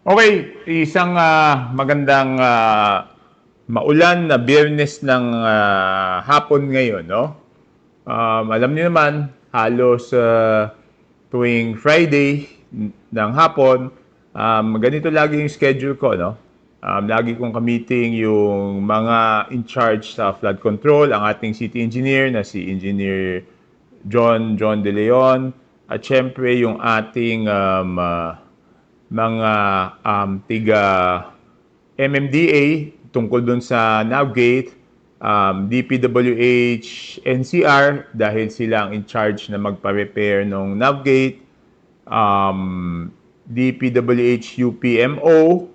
Okay, isang magandang maulan na Biyernes ng hapon ngayon, no? Alam niyo naman, halos tuwing Friday ng hapon, ganito lagi yung schedule ko, no? Lagi kong ka-meeting yung mga in charge sa flood control, ang ating city engineer na si Engineer John De Leon, at syempre yung ating mga tiga MMDA tungkol dun sa Navgate, DPWH, NCR dahil sila ang in charge na magpa-repair ng Navgate, DPWH UPMO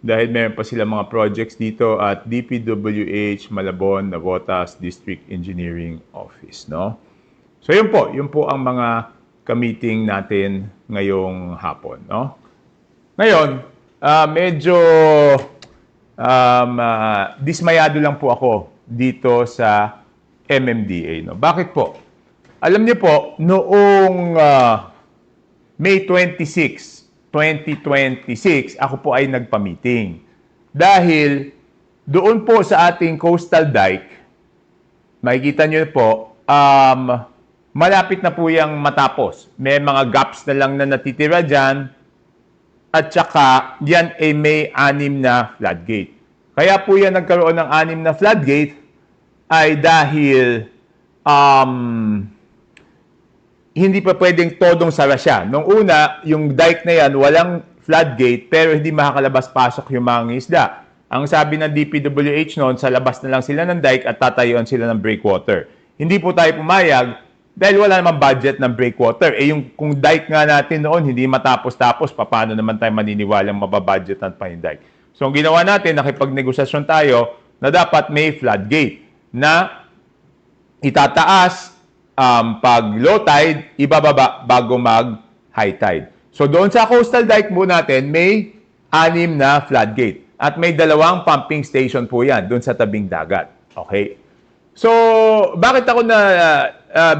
dahil meron pa sila mga projects dito, at DPWH Malabon Navotas District Engineering Office, no? So yun po ang mga ka-meeting natin ngayong hapon, no? Ngayon, medyo dismayado lang po ako dito sa MMDA. No? Bakit po? Alam niyo po, noong May 26, 2026, ako po ay nagpa-meeting. Dahil doon po sa ating coastal dike, makikita niyo po, malapit na po yung matapos. May mga gaps na lang na natitira dyan. At saka, yan ay may 6 na floodgate. Kaya po yan nagkaroon ng 6 na floodgate ay dahil hindi pa pwedeng todong sara siya. Nung una, yung dike na yan, walang floodgate pero hindi makakalabas-pasok yung mga isda. Ang sabi ng DPWH noon, sa labas na lang sila ng dike at tatayuan sila ng breakwater. Hindi po tayo pumayag dahil wala namang budget ng breakwater. Yung kung dike nga natin noon, hindi matapos-tapos, paano naman tayo maniniwalang mababudgetan pa yung dike? So, ang ginawa natin, nakipagnegosasyon tayo na dapat may floodgate na itataas pag low tide, ibababa bago mag high tide. So, doon sa coastal dike po natin, may 6 na floodgate. At may 2 pumping station po yan doon sa tabing dagat. Okay? So, bakit ako na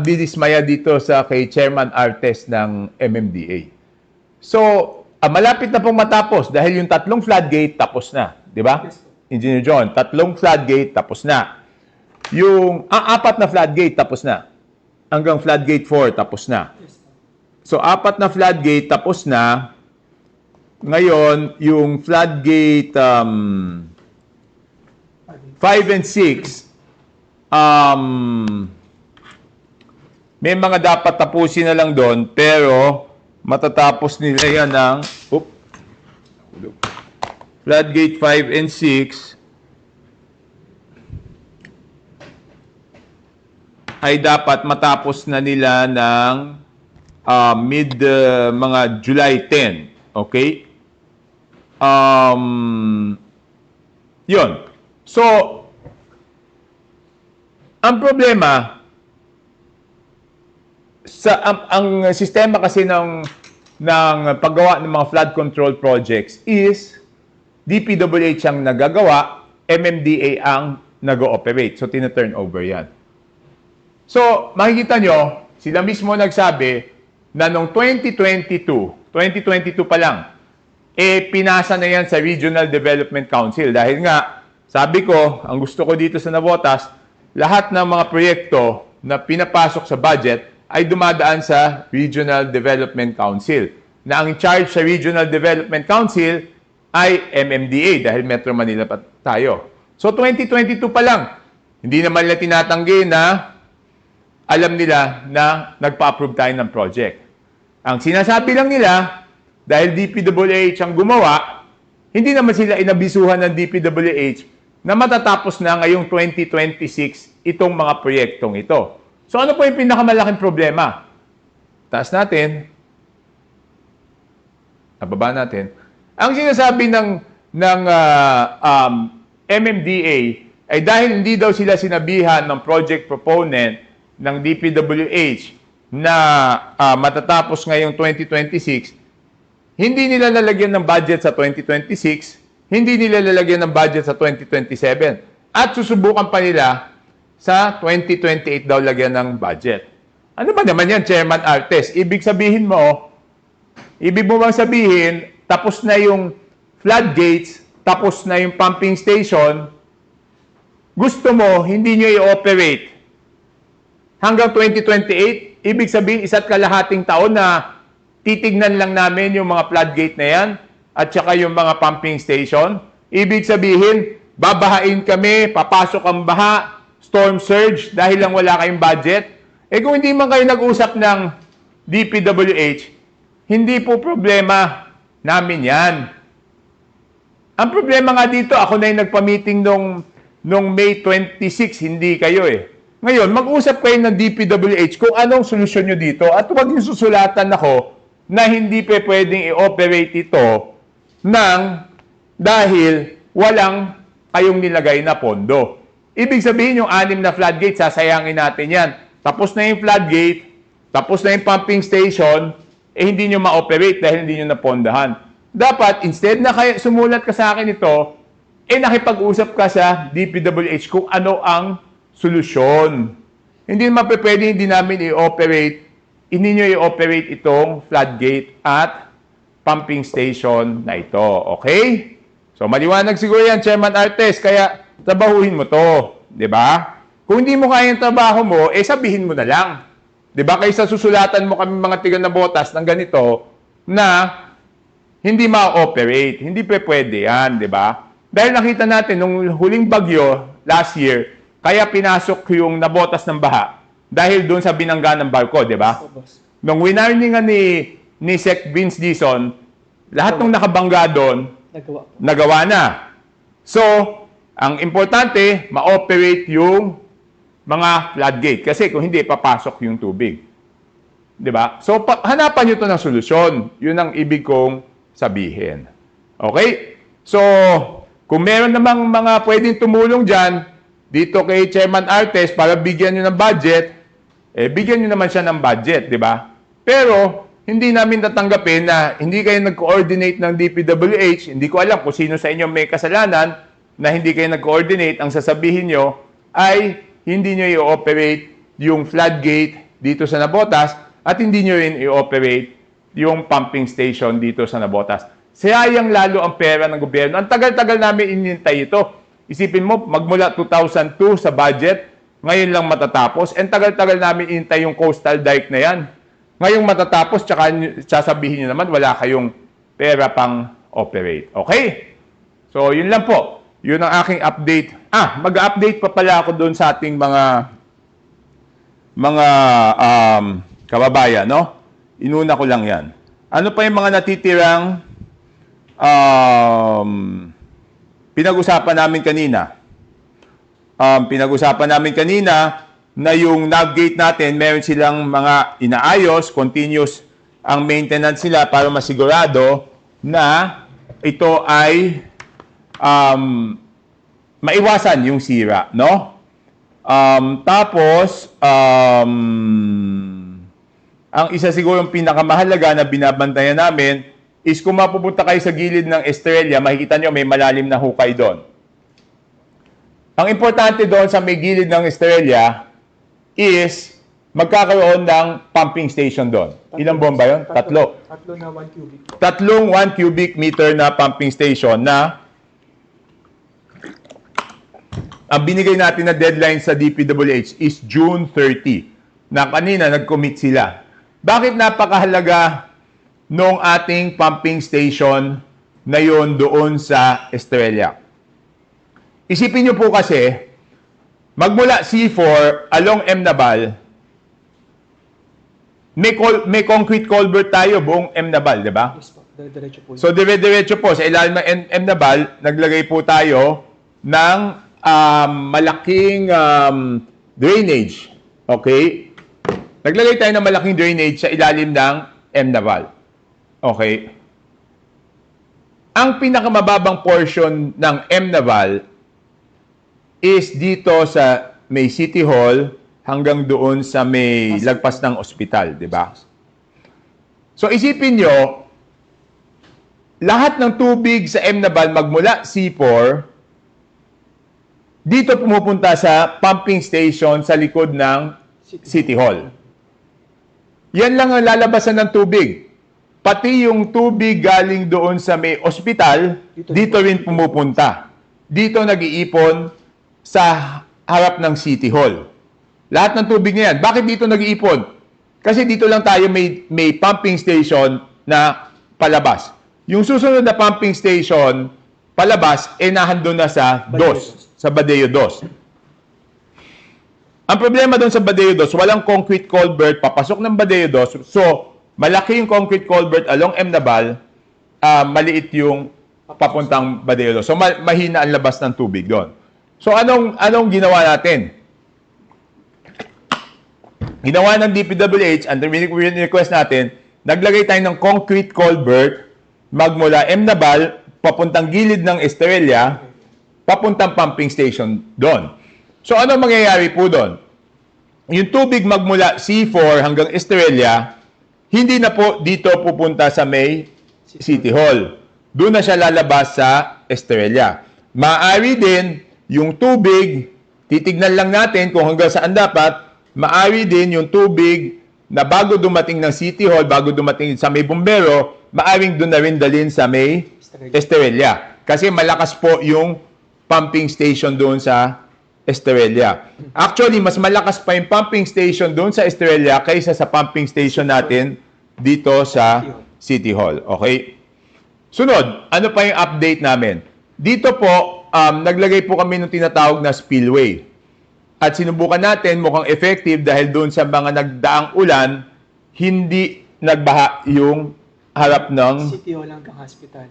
bidismaya dito sa kay Chairman Artes ng MMDA? So, malapit na pong matapos dahil yung 3 floodgate tapos na. Di ba? Engineer John, 3 floodgate tapos na. Yung 4 na floodgate tapos na. Hanggang floodgate 4 tapos na. So, 4 na floodgate tapos na. Ngayon, yung floodgate 5 and 6, may mga dapat tapusin na lang doon, pero matatapos nila yan ng floodgate 5 and 6 ay dapat matapos na nila ng mga July 10. Okay? Yun. So, ang problema, ang sistema kasi ng paggawa ng mga flood control projects is DPWH ang nagagawa, MMDA ang nag-ooperate. So, tina-turn over yan. So, makikita nyo, sila mismo nagsabi na noong 2022 pa lang, pinasa na yan sa Regional Development Council. Dahil nga, sabi ko, ang gusto ko dito sa Navotas, lahat ng mga proyekto na pinapasok sa budget ay dumadaan sa Regional Development Council. Na ang charge sa Regional Development Council ay MMDA dahil Metro Manila pa tayo. So 2022 pa lang, hindi naman nila tinatanggi na alam nila na nagpa-approve tayo ng project. Ang sinasabi lang nila, dahil DPWH ang gumawa, hindi naman sila inabisuhan ng DPWH na matatapos na ngayong 2026 itong mga proyektong ito. So ano po yung pinakamalaking problema? Taas natin. Nababa natin. Ang sinasabi ng MMDA ay dahil hindi daw sila sinabihan ng project proponent ng DPWH na matatapos ngayong 2026, hindi nila lalagyan ng budget sa 2026, hindi nila lalagyan ng budget sa 2027. At susubukan pa nila sa 2028 daw lagyan ng budget. Ano ba naman yan, Chairman Artes? Ibig mo bang sabihin, tapos na yung floodgates, tapos na yung pumping station, gusto mo, hindi nyo i-operate hanggang 2028, ibig sabihin, isa't kalahating taon na titignan lang namin yung mga floodgate na yan at saka yung mga pumping station. Ibig sabihin, babahain kami, papasok ang baha, storm surge, dahil lang wala kayong budget. Eh kung hindi man kayo nag-usap ng DPWH, hindi po problema namin yan. Ang problema nga dito, ako na yung nagpa-meeting nung May 26, hindi kayo eh. Ngayon, mag-usap kayo ng DPWH kung anong solusyon nyo dito at huwag nyo susulatan ako na hindi pa pwedeng i-operate ito dahil walang kayong nilagay na pondo. Ibig sabihin yung 6 na floodgate, sasayangin natin yan. Tapos na yung floodgate, tapos na yung pumping station, hindi nyo ma-operate dahil hindi nyo napondahan. Dapat, instead na kayo sumulat ka sa akin ito, nakipag-usap ka sa DPWH kung ano ang solusyon. Hindi naman pwede hindi namin i-operate, hindi nyo i-operate itong floodgate at pumping station na ito. Okay? So, maliwanag siguro yan, Chairman Artes, kaya trabahuhin mo to. Diba? Kung hindi mo kaya yung trabaho mo, sabihin mo na lang. Diba? Kaysa susulatan mo kami mga tiga na botas ng ganito na hindi ma-operate. Hindi pwede yan. Diba? Dahil nakita natin, nung huling bagyo, last year, kaya pinasok yung nabotas ng baha dahil doon sa binangga ng barko, di ba? Nung winarningan ni Sec. Vince Dizon, lahat ng nakabangga doon, nagawa na. So, ang importante, ma-operate yung mga floodgate. Kasi kung hindi, papasok yung tubig. Di ba? So, hanapan nyo ito ng solusyon. Yun ang ibig kong sabihin. Okay? So, kung meron namang mga pwedeng tumulong dyan, dito kay Chairman Artes para bigyan nyo ng budget, bigyan nyo naman siya ng budget, di ba? Pero, hindi namin tatanggapin na hindi kayo nag-coordinate ng DPWH, hindi ko alam kung sino sa inyo may kasalanan na hindi kayo nag-coordinate, ang sasabihin nyo ay hindi nyo i-operate yung floodgate dito sa Nabotas at hindi nyo rin i-operate yung pumping station dito sa Nabotas. Sayang lalo ang pera ng gobyerno. Ang tagal-tagal namin inintay ito. Isipin mo, magmula 2002 sa budget, ngayon lang matatapos. And tagal-tagal namin inintay yung coastal dike na yan. Ngayong matatapos, tsaka sasabihin nyo naman, wala kayong pera pang operate. Okay? So, yun lang po. Yun ang aking update. Mag-update pa pala ako doon sa ating mga kababayan, no? Inuna ko lang yan. Ano pa yung mga natitirang pinag-usapan namin kanina? Pinag-usapan namin kanina na yung navigate natin, meron silang mga inaayos, continuous ang maintenance nila para masigurado na ito ay maiwasan yung sira, no? Tapos, ang isa siguro yung pinakamahalaga na binabantayan namin is kung mapupunta kayo sa gilid ng Estrella, makikita nyo may malalim na hukay doon. Ang importante doon sa may gilid ng Estrella is magkakaroon ng pumping station doon. Ilang bomba yun? Tatlo. Tatlo na 1 cubic. Tatlong 1 cubic meter na pumping station na ang binigay natin na deadline sa DPWH is June 30. Na kanina nag-commit sila. Bakit napakahalaga nung ating pumping station na yun doon sa Estrella? Isipin nyo po kasi, magmula C4 along M. Nabal, may concrete culvert tayo buong M. Nabal, di ba? Yes po, diretso po. So, dire-diretso po, sa ilalim ng M. Nabal, naglagay po tayo ng malaking drainage. Okay? Naglagay tayo ng malaking drainage sa ilalim ng M. Nabal. Okay? Ang pinakamababang portion ng M. Nabal is dito sa may City Hall hanggang doon sa may lagpas ng ospital, di ba? So isipin nyo, lahat ng tubig sa M. Nabal magmula C4, dito pumupunta sa pumping station sa likod ng City Hall. Yan lang ang lalabasan ng tubig. pati yung tubig galing doon sa may ospital, dito rin pumupunta. Dito nag-iipon sa harap ng City Hall. Lahat ng tubig na yan. Bakit dito nag-iipon? Kasi dito lang tayo may pumping station na palabas. Yung susunod na pumping station palabas, nahandun na sa DOS, sa Badeo DOS. Ang problema doon sa Badeo DOS, walang concrete culvert papasok ng Badeo DOS. So, malaki yung concrete culvert along M. Nabal, maliit yung papuntang Badeo DOS. So, mahina ang labas ng tubig doon. So, anong ginawa natin? Ginawa ng DPWH, ang request natin, naglagay tayo ng concrete culvert magmula M. Nabal, papuntang gilid ng Estrella, papuntang pumping station doon. So, ano mangyayari po doon? Yung tubig magmula C4 hanggang Estrella, hindi na po dito pupunta sa may City Hall. Doon na siya lalabas sa Estrella. Maaari din yung tubig, titignan lang natin kung hanggang saan dapat, maaari din yung tubig na bago dumating ng City Hall, bago dumating sa may bumbero, maaring doon na rin dalhin sa may Estrella. Kasi malakas po yung pumping station doon sa Estrella. Actually, mas malakas pa yung pumping station doon sa Estrella kaysa sa pumping station natin dito sa City Hall. Okay? Sunod, ano pa yung update namin? Dito po, naglagay po kami ng tinatawag na spillway. At sinubukan natin, mukhang effective dahil doon sa mga nagdaang ulan, hindi nagbaha yung harap ng City Hall hanggang hospital.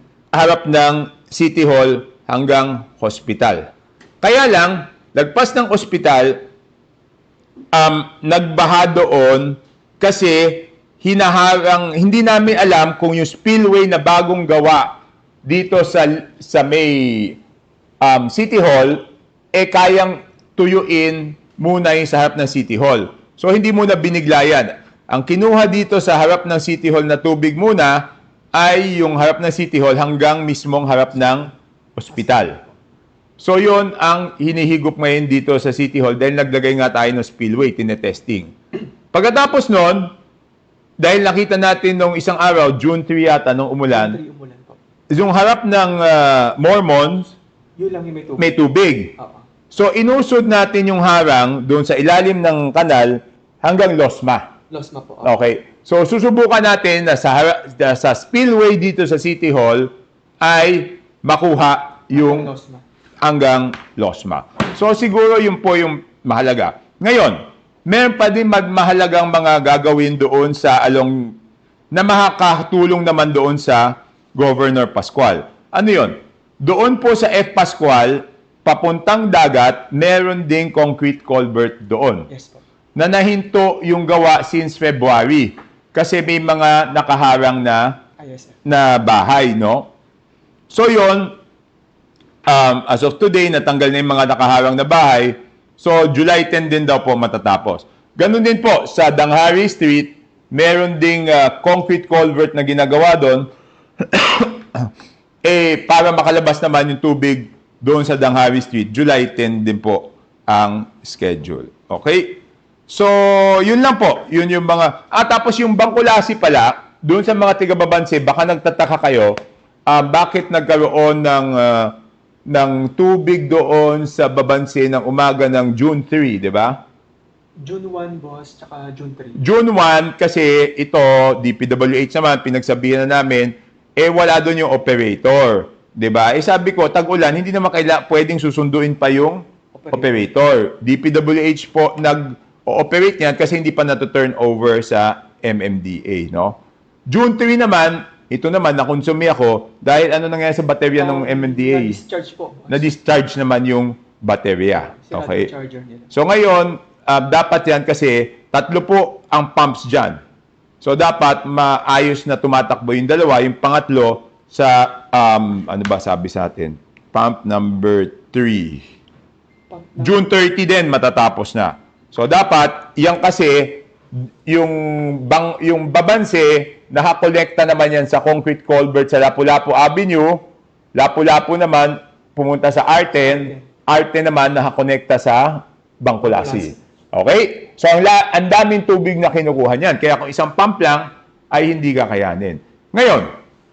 City Hall hanggang hospital. Kaya lang, lagpas ng ospital, nagbaha doon kasi hindi namin alam kung yung spillway na bagong gawa dito sa may City Hall, kayang tuyuin muna yung sa harap ng City Hall. So, hindi muna binigla yan. Ang kinuha dito sa harap ng City Hall na tubig muna ay yung harap ng City Hall hanggang mismong harap ng ospital. So, yun ang hinihigop ngayon dito sa City Hall dahil naglagay nga tayo ng spillway, tinetesting. Pagkatapos nun, dahil nakita natin nung isang araw, June 3 yata, nung umulan, Umulan po. yung harap ng Mormons, Yun lang yung may tubig. may tubig. Oo. So, inusod natin yung harang doon sa ilalim ng kanal hanggang Losma. Losma po. Okay. So, susubukan natin na sa spillway dito sa City Hall ay makuha yung Losma. hanggang Losma. So, siguro yun po yung mahalaga. Ngayon, meron pa din mahalagang mga gagawin doon sa na makakatulong naman doon sa Governor Pascual. Ano yun? Doon po sa F. Pascual, papuntang dagat, meron ding concrete culvert doon. Yes po. Na nahinto yung gawa since February. Kasi may mga nakaharang ISF. na bahay, no? So, yon as of today, natanggal na yung mga nakaharang na bahay. So, July 10 din daw po matatapos. Ganun din po, sa Danghari Street, meron ding concrete culvert na ginagawa doon para makalabas naman yung tubig doon sa Danghari Street. July 10 din po ang schedule. Okay? So, yun lang po. Yun yung mga... tapos yung Bangkulasi pala, doon sa mga tiga-Babanse, baka nagtataka kayo, bakit nagkaroon ng tubig doon sa Babanse ng umaga ng June 3, di ba? June 1, boss, tsaka June 3. June 1, kasi ito, DPWH naman, pinagsabihan na namin, wala doon yung operator. Di ba? Sabi ko, tag-ulan, hindi naman pwedeng susunduin pa yung operator. DPWH po nag-ooperate niyan kasi hindi pa na-turn over sa MMDA, no? June 3 naman, ito naman, nakonsumi ako dahil ano nangyari sa baterya ng MMDA? Na-discharge po. boss. Na-discharge naman yung baterya. Sira Okay? yung charger nila. So ngayon, dapat yan kasi tatlo po ang pumps dyan. So dapat maayos na tumatakbo yung dalawa. Yung pangatlo sa, ano ba sabi sa atin? Pump number 3. June 30 din matatapos na. So dapat, yan kasi, yung Babanse, nakakolekta naman yan sa concrete culvert sa Lapu-Lapu Avenue. Lapu-Lapu naman, pumunta sa R10. R10 naman, nakakonekta sa Bangkulasi. Okay? So, ang daming tubig na kinukuha niyan. Kaya kung isang pump lang, ay hindi kakayanin. Ngayon,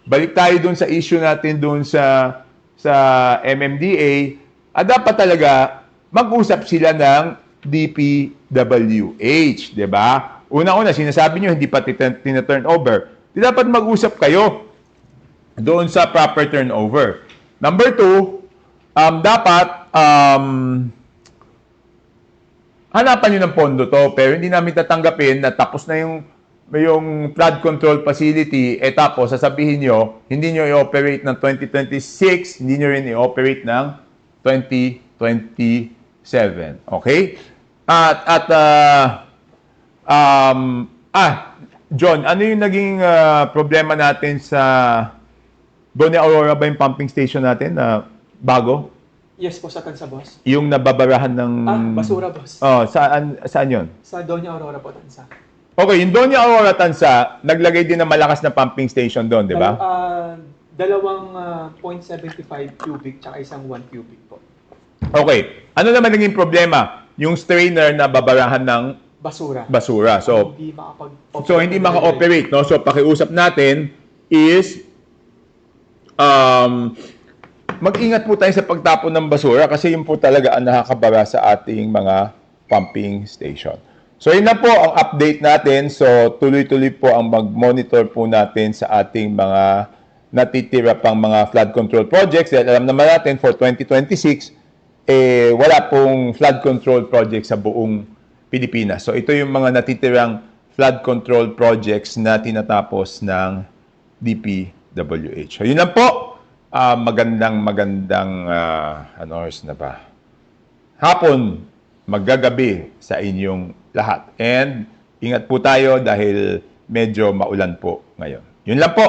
balik tayo dun sa issue natin dun sa MMDA. Dapat talaga mag-usap sila ng DPWH, di ba? Una-una, sinasabi nyo, hindi pa tina-turn over. Di dapat mag-usap kayo doon sa proper turnover. Number 2, dapat hanapan nyo ng pondo to, pero hindi namin tatanggapin na tapos na yung flood control facility, tapos sasabihin nyo, hindi nyo i-operate ng 2026, hindi nyo rin i-operate ng 2027. Okay? John, ano yung naging problema natin sa Doña Aurora ba yung pumping station natin na bago? Yes po, sa Tansa, boss. Yung nababarahan ng... Basura, boss. Saan yun? Sa Doña Aurora po, Tansa. Okay, yung Doña Aurora Tansa, naglagay din ng malakas na pumping station doon, di ba? Dalawang 0.75 cubic tsaka isang 1 cubic po. Okay. Ano naman naging problema? Yung strainer na babarahan ng Basura. So, Hindi hindi maka-operate, no? So, pakiusap natin is mag-ingat po tayo sa pagtapon ng basura kasi yun po talaga ang nakakabara sa ating mga pumping station. So, yun na po ang update natin. So, tuloy-tuloy po ang mag-monitor po natin sa ating mga natitira pang mga flood control projects. Dahil alam naman natin, for 2026, wala pong flood control project sa buong Pilipinas. So, ito yung mga natitirang flood control projects na tinatapos ng DPWH. So, yun lang po. Magandang oras na ba? Hapon, maggagabi sa inyong lahat. And ingat po tayo dahil medyo maulan po ngayon. Yun lang po.